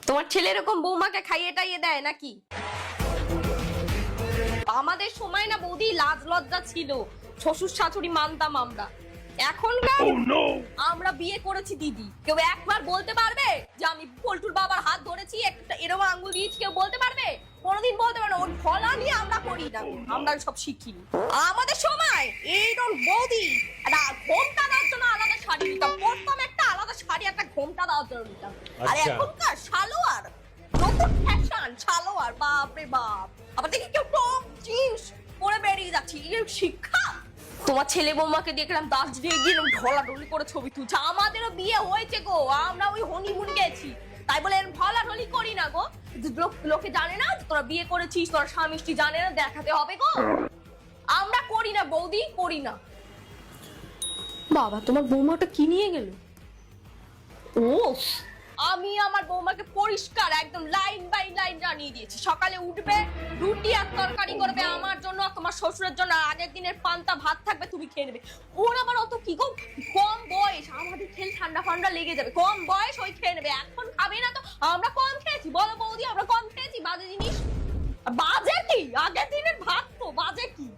তোমার ছেলে এরকম বৌমাকে খাইয়ে টাইয়ে দেয় নাকি? আমাদের সময় না বৌদি লাজ লজ্জা ছিল, শ্বশুর শাশুড়ি মানতাম আমরা। এখনকার আমরা বিয়ে করেছি দিদি, কেউ একবার বলতে পারবে যে আমি পল্টুর বাবার হাত ধরেছি একটা এরকম আঙ্গুল দিয়েছি? কেউ বলতে পারবে? কোনোদিন বলতে পারবে না। ওর ফলা নিয়ে আমরা করি না, আমরা সব শিখিনি। আমাদের সময় এইরকম বৌদি একটা ঘোমটা দেওয়ার জন্য আলাদা শাড়ি নিতাম, পরতাম একটা আলাদা শাড়ি, একটা ঘোমটা দেওয়ার জন্য নিতাম। আর এখনকার সালোয়ার, নতুন ফ্যাশন সালোয়ার, বাপ রে বাপ। আবার দেখি কেউ টপ জিন্স পরে বেরিয়ে যাচ্ছে, এর শিক্ষা। তোমার ছেলে বৌমাকে দেখলাম দার্জিলিং গিয়ে ঢলাঢলি করে ছবি তুলছে। আমাদেরও বিয়ে হয়েছে গো, আমরা ওই হনিমুন গেছি, তাই বলে ঢলাঢলি করি না গো। লোকে জানে না তোরা বিয়ে করেছিস, তোর স্বামী স্ত্রী জানে না, দেখাতে হবে গো। আমরা করি না বৌদি, করি না। বাবা, তোমার বৌমাটা কি নিয়ে গেল? ও, আমি আমার বৌমাকে পরিষ্কার একদম লাইন বাই লাইন জানিয়ে দিয়েছি, সকালে উঠবে রুটি আর তরকারি করবে আমার জন্য, তোমার শ্বশুরের জন্য আগের দিনের পান্তা ভাত থাকবে, তুমি খেয়ে নেবে। ওর আবার অত কি গো, কম বয়স, আমাদের খেলে ঠান্ডা ফান্ডা লেগে যাবে, কম বয়স ওই খেয়ে নেবে, এখন খাবে না তো? আমরা কম খেয়েছি বলো বৌদি? আমরা কম খেয়েছি? বাজে জিনিস বাজে কি? আগের দিনের ভাত তো বাজে কি?